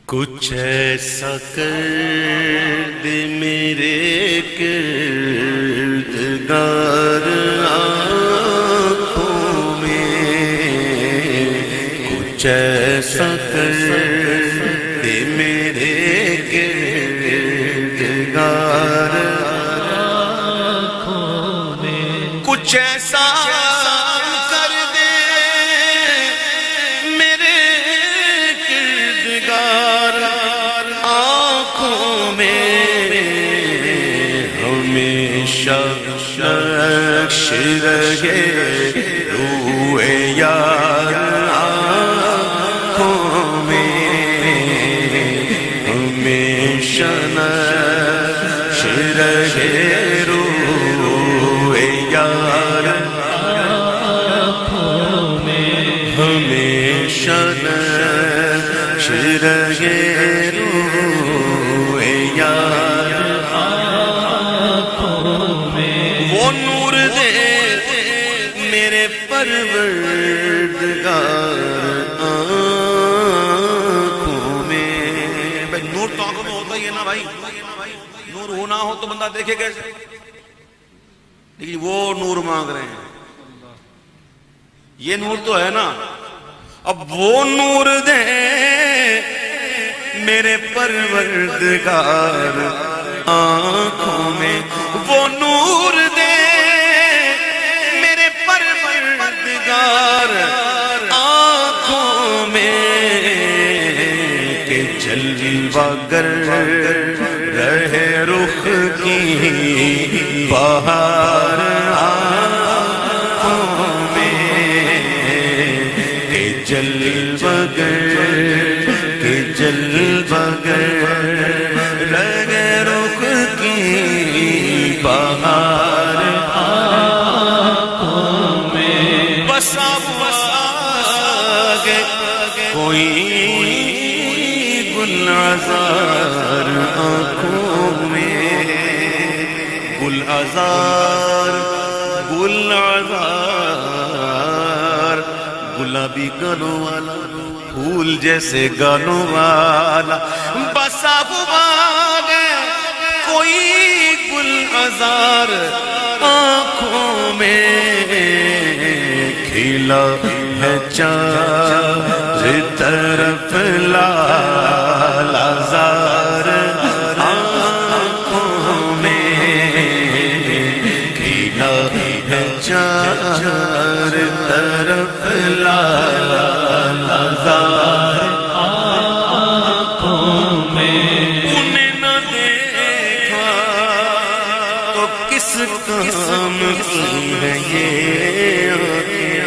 کچھ ایسا کر دے میرے کردگار آنکھوں میں، کچھ ایسا کر دے میرے کردگار آنکھوں میں، کچھ ایسا کر دے میرے کردگار آنکھوں میں، ہمیشہ نقش رہے روح یار آنکھوں میں، ہمیشہ نقش رہے روح یار آنکھوں میں، ہمیشہ نقش رہے روح یار آنکھوں میں، وہ نور دے میرے پروردگار آنکھوں میں۔ بھائی نور تو آنکھوں میں ہوتا ہی ہے نا بھائی، نور ہونا ہو تو بندہ دیکھے کیسے، لیکن وہ نور مانگ رہے ہیں، یہ نور تو ہے نا، اب وہ نور دے میرے پروردگار آنکھوں میں، وہ نور دے میرے پروردگار آنکھوں میں، کہ جلوہ گر رہے رخ کی بہار آنکھوں میں، کہ جلوہ گر رہے رخ کی بہار آنکھوں میں، بس اب آگے کوئی گل عذار آنکھوں میں، گل عذار گلابی گانوں والا پھول جیسے گانوں والا، بس اب آگے کوئی گل عذار آنکھوں میں، کھلا ہے چار طرف لال عذار آنکھوں میں، کھلا ہے چار طرف لال عذار آنکھوں میں، انہیں نہ دیکھا تو کس کام کی ہے یہ آنکھیں،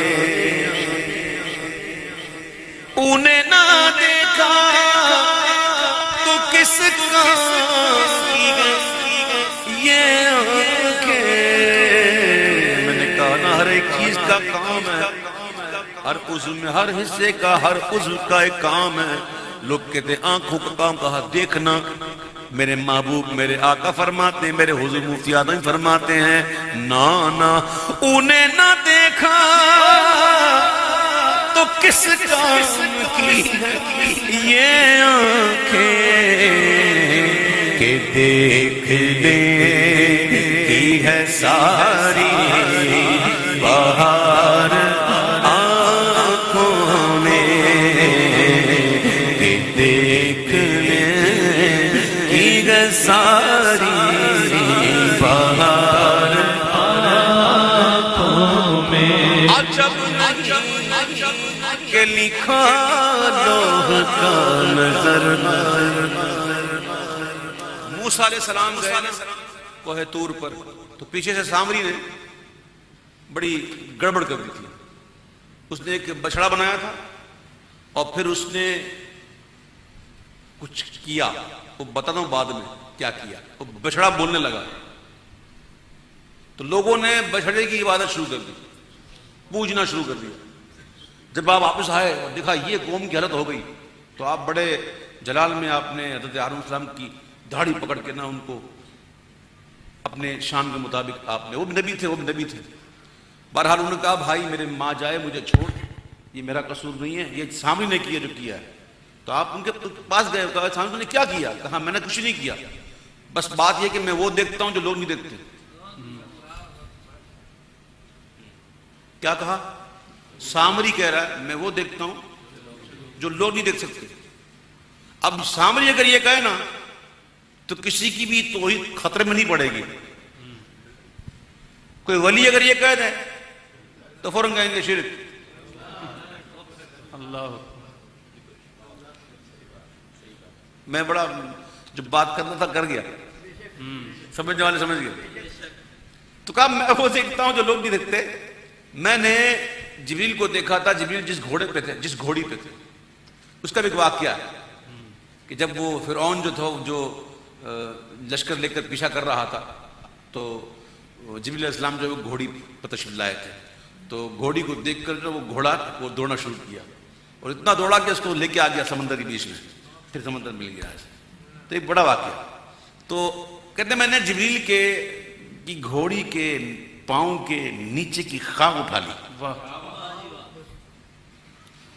انہیں نہ دیکھا تو کس کام کی ہے یہ آنکھیں، میں نے کہا نا ہر ایک چیز کا کام ہے، ہر عضو میں ہر حصے کا ہر عضو کا ایک کام ہے، لوگ کہتے ہیں آنکھوں کا کام کہا دیکھنا، میرے محبوب میرے آقا فرماتے ہیں، میرے حضور مفتی اعظم فرماتے ہیں، نانا انہیں نہ دیکھا تو کس کام کی ہے یہ آنکھیں، کہ دیکھ کی ہے ساری بہار آنکھوں میں، کہ دیکھنے کی ہے ساری بہار آنکھوں میں، عجب نہیں کہ لکھا لوح کا نظر، موسیٰ علیہ السلام گئے کوہ طور پر، تو پیچھے سے سامری نے بڑی گڑبڑ کر دی تھی، اس نے ایک بچڑا بنایا تھا اور پھر اس نے کچھ کیا، وہ بتاتا ہوں بعد میں کیا کیا، وہ بچڑا بولنے لگا، تو لوگوں نے بچڑے کی عبادت شروع کر دی، پوجنا شروع کر دیا، جب آپ واپس آئے اور دیکھا یہ قوم کی حالت ہو گئی، تو آپ بڑے جلال میں آپ نے حضرت ہارون علیہ السلام کی داڑھی پکڑ کے نہ ان کو اپنے شان کے مطابق آپ نے، وہ بھی نبی تھے، بہرحال انہوں نے کہا بھائی میرے ماں جائے مجھے چھوڑ، یہ میرا قصور نہیں ہے، یہ سامری نے کیا جو کیا ہے، تو تو آپ ان کے پاس گئے, کہا تم نے کیا کیا؟ کہا میں نے کچھ نہیں کیا, بس بات یہ کہ میں وہ دیکھتا ہوں جو لوگ نہیں دیکھتے. کیا کہا؟ سامری کہہ رہا ہے میں وہ دیکھتا ہوں جو لوگ نہیں دیکھ سکتے. اب سامری اگر یہ کہے نا تو کسی کی بھی توحید خطرے میں نہیں پڑے گی. کوئی ولی اگر یہ کہہ دے تو فوراً کہیں گے شرک. اللہ میں بڑا جو بات کرنا تھا کر گیا, سمجھنے والے سمجھ گئے. تو کہا میں وہ دیکھتا ہوں جو لوگ نہیں دیکھتے. میں نے جبریل کو دیکھا تھا, جبریل جس گھوڑے پہ تھے, جس گھوڑی پہ تھے, اس کا بھی ایک واقعہ ہے کہ جب وہ فرعون جو تھا, جو لشکر لے کر پیچھا کر رہا تھا, تو جبریل علیہ السلام جو ہے گھوڑی پہ تشریف لائے تھے. تو گھوڑی کو دیکھ کر وہ گھوڑا وہ دوڑنا شروع کیا, اور اتنا دوڑا کہ اس کو لے کے آ گیا سمندر کے بیچ میں, پھر سمندر مل گیا. تو ایک بڑا واقعہ. تو کہتے ہیں میں نے جبریل کی گھوڑی کے پاؤں کے نیچے کی خاک اٹھا لی.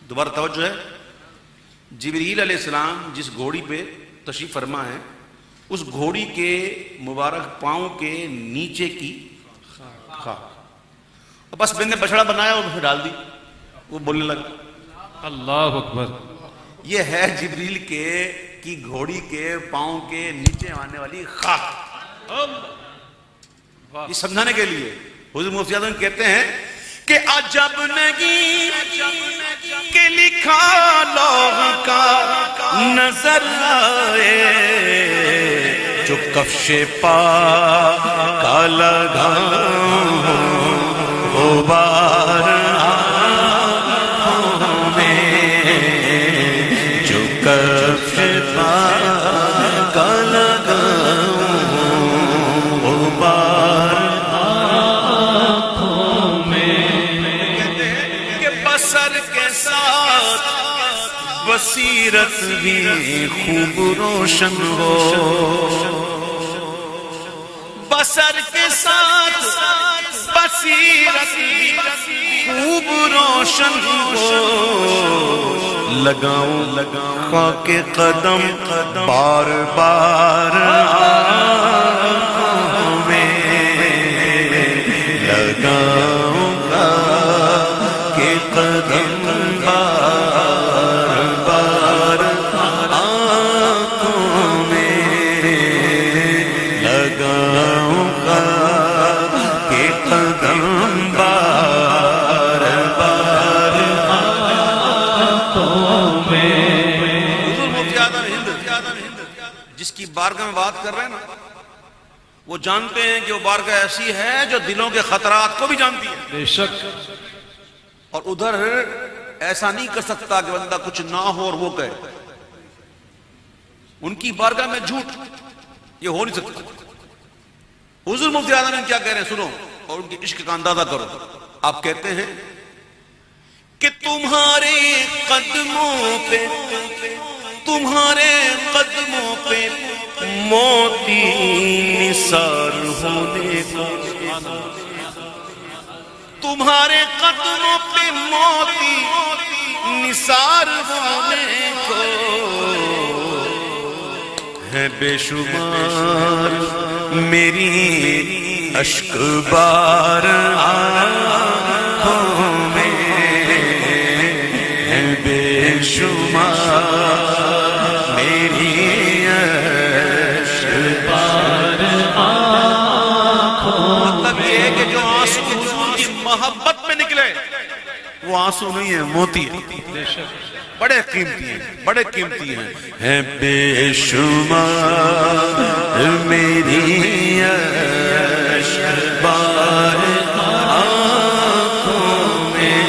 دوبارہ توجہ ہے, جبریل علیہ السلام جس گھوڑی پہ تشریف فرما ہے, اس گھوڑی کے مبارک پاؤں کے نیچے کی خاک, اور بس میں نے بچڑا بنایا اور پھر ڈال دی, وہ بولنے لگا. اللہ اکبر. یہ ہے جبریل کی گھوڑی کے پاؤں کے نیچے آنے والی خاک. یہ سمجھانے کے لیے حضور مفتی اعظم کہتے ہیں کہ عجب نہیں کہ لکھا لوح کا نظر آئے, جو کفش پا کا لگا غبار آنکھوں میں, جو کفش پا کا لگا غبار آنکھوں میں. کہتے ہیں کہ بصر کے ساتھ بصیرت بھی خوب روشن ہو, بصر کے ساتھ بصیرت بھی خوب روشن ہو, لگاؤں خاک قدم بار بار آنکھوں میں, لگاؤں خاک قدم بار بار آنکھوں میں, لگاؤں خاک قدم بار بار آنکھوں میں. حضور مفتی اعظم ہند جس کی بارگاہ میں بات کر رہے ہیں نا, وہ جانتے ہیں کہ وہ بارگاہ ایسی ہے جو دلوں کے خطرات کو بھی جانتی ہے. بے شک. اور ادھر ایسا نہیں کر سکتا کہ بندہ کچھ نہ ہو اور وہ کہے. ان کی بارگاہ میں جھوٹ یہ ہو نہیں سکتا. حضور مفتی اعظم کیا کہہ رہے ہیں سنو, اور ان کے عشق کا اندازہ کرو. آپ کہتے ہیں کہ تمہارے قدموں پہ موتی نثار ہونے کو, تمہارے قدموں پہ موتی نثار ہونے کو ہے بے شمار میری اشک بار آنکھوں میں, ہے بے شمار میری اشک بار آنکھوں. مطلب یہ ہے کہ جو آنسو حضور کی محبت میں نکلے وہ آنسو نہیں ہے, موتی ہے. بڑے قیمتی ہیں, بڑے قیمتی ہیں. ہے بے شمار میری اشک بار آنکھوں میں,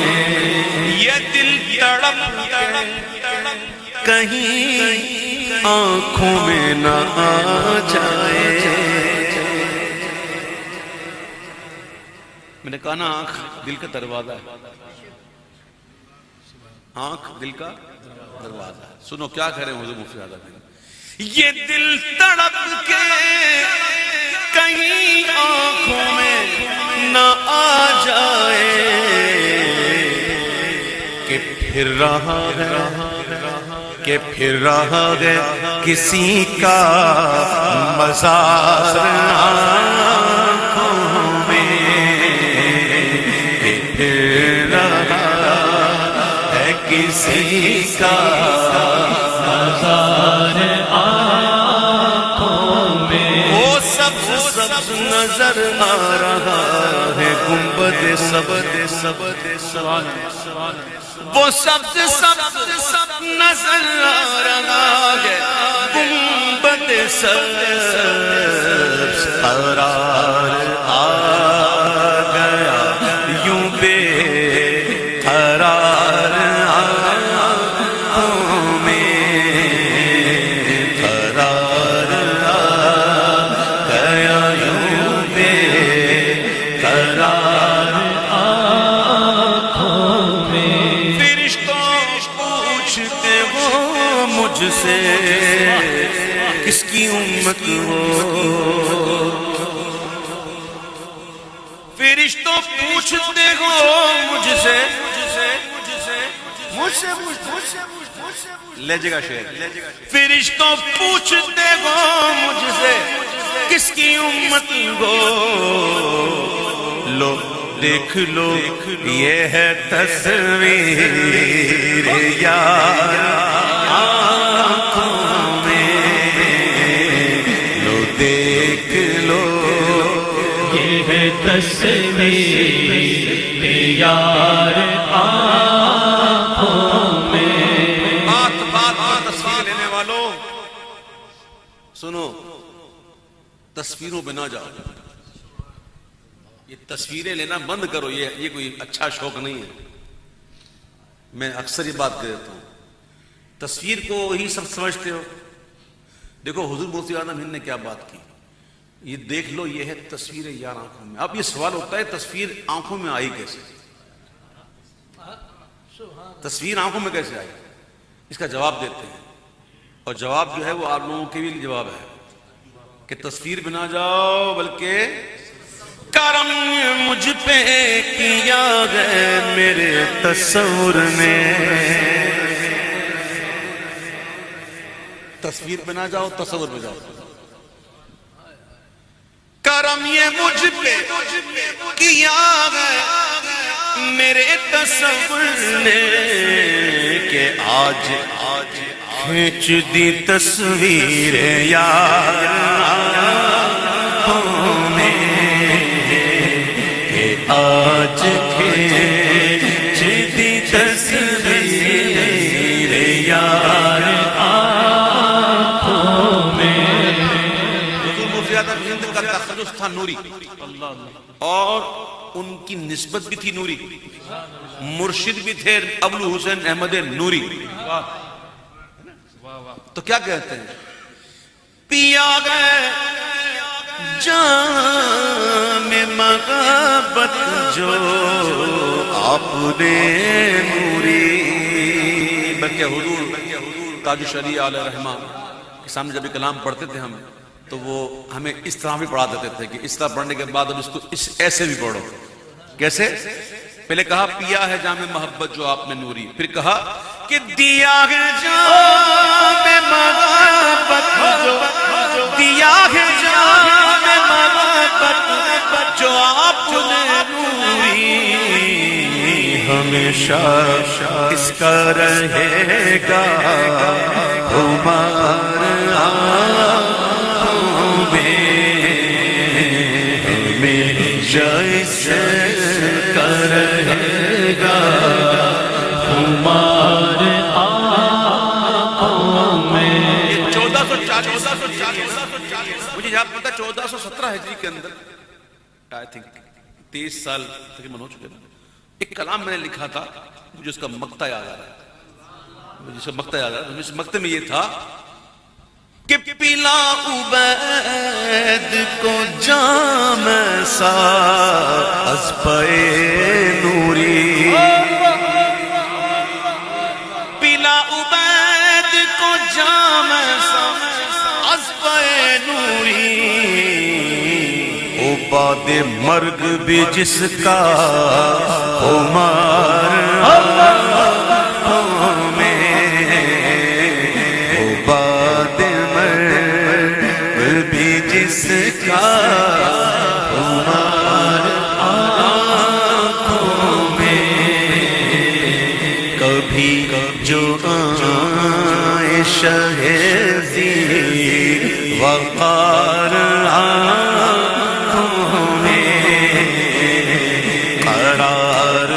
یہ دل تڑپ کہیں آنکھوں میں نہ آ جائے. میں نے کہا نا آنکھ دل کا دروازہ ہے, آنکھ دل کا دروازہ ہے. سنو کیا کہہ رہے ہیں حضور مفتی اعظم, یہ دل تڑپ کے کہیں آنکھوں میں نہ آ جائے کہ پھر رہا ہے کہ پھر رہا ہے کسی کا مزار آنکھوں میں، کہ پھر رہا ہے کسی کا مزار آنکھوں میں، وہ سبز سبز نظر آ رہا ہے گنبد سبز وہ سبز سبز نظر آ رہا ہے گنبد سبز قرار آ گیا یوں بے قرار آنکھوں میں، قرار آ گیا یوں بے قرار آنکھوں میں، فرشتوں پوچھتے ہو مجھ سے کس کی امت ہو، فرشتوں پوچھتے ہو مجھ سے لے جگہ شعر، فرشتوں پوچھتے ہو مجھ سے کس کی امت ہو، لو دیکھ لو یہ ہے تصویر یار آنکھوں میں، لو دیکھ لو یہ ہے تصویر یار آنکھوں میں۔ بات بات پر تصویر لینے والوں سنو، تصویروں پہ نہ جاؤ، یہ تصویریں لینا بند کرو، یہ کوئی اچھا شوق نہیں ہے۔ میں اکثر یہ بات کہتا ہوں، تصویر کو ہی سب سمجھتے ہو۔ دیکھو حضور مفتی اعظم ہند نے کیا بات کی، یہ دیکھ لو یہ ہے تصویر یار آنکھوں میں۔ اب یہ سوال ہوتا ہے تصویر آنکھوں میں آئی کیسے، تصویر آنکھوں میں کیسے آئی؟ اس کا جواب دیتے ہیں، اور جواب جو ہے وہ آپ لوگوں کے بھی جواب ہے کہ تصویر پہ نہ جاؤ بلکہ کرم مجھ پہ کیا ہے میرے تصور نے، تصویر پہ نہ جاؤ تصور پہ جاؤ۔ کرم یہ مجھ پہ کیا ہے میرے تصور نے کہ آج کھینچ دی تصویر یار آنکھوں میں، کہ آج کھینچ دی تصویر یار آنکھوں میں۔ حضور مفتی اعظم ہند کا تخلص تھا نوری، اور ان کی نسبت بھی تھی نوری، مرشد بھی تھے ابو حسین احمد نوری۔ تو کیا کہتے ہیں، پیا گئے جام محبت جو آپ نے نوری، بلکہ حضور تاج الشریعہ علیہ رحمہ کے سامنے جب کلام پڑھتے تھے ہم تو وہ ہمیں اس طرح بھی پڑھا دیتے تھے کہ اس طرح پڑھنے کے بعد اب اس کو ایسے بھی پڑھو۔ کیسے؟ پہلے کہا پیا ہے جام محبت جو آپ نے نوری، پھر کہا کہ دیا ہے جام محبت جو، دیا ہے جام محبت جو آپ نے نوری، ہمیشہ اس کا رہے گا ہمارا آنکھوں میں، ہمیشہ اس کا رہے گا ہمارے آنکھوں میں۔ 1440 مجھے یاد پتا 1417 ہجری کے اندر آئی تھنک 23 سال تقریباً ہو چکے، ایک کلام میں نے لکھا تھا، مجھے اس کا مقطع یاد آ رہا ہے، اس مقطع میں یہ تھا کہ پلا عبید کو جام سا از پے نوری، پلا عبید کو جام سا از پے نوری، او بعد مرگ بھی جس کا عمر میں کبھی جو آئے شہزیر وقار آنکھوں میں قرار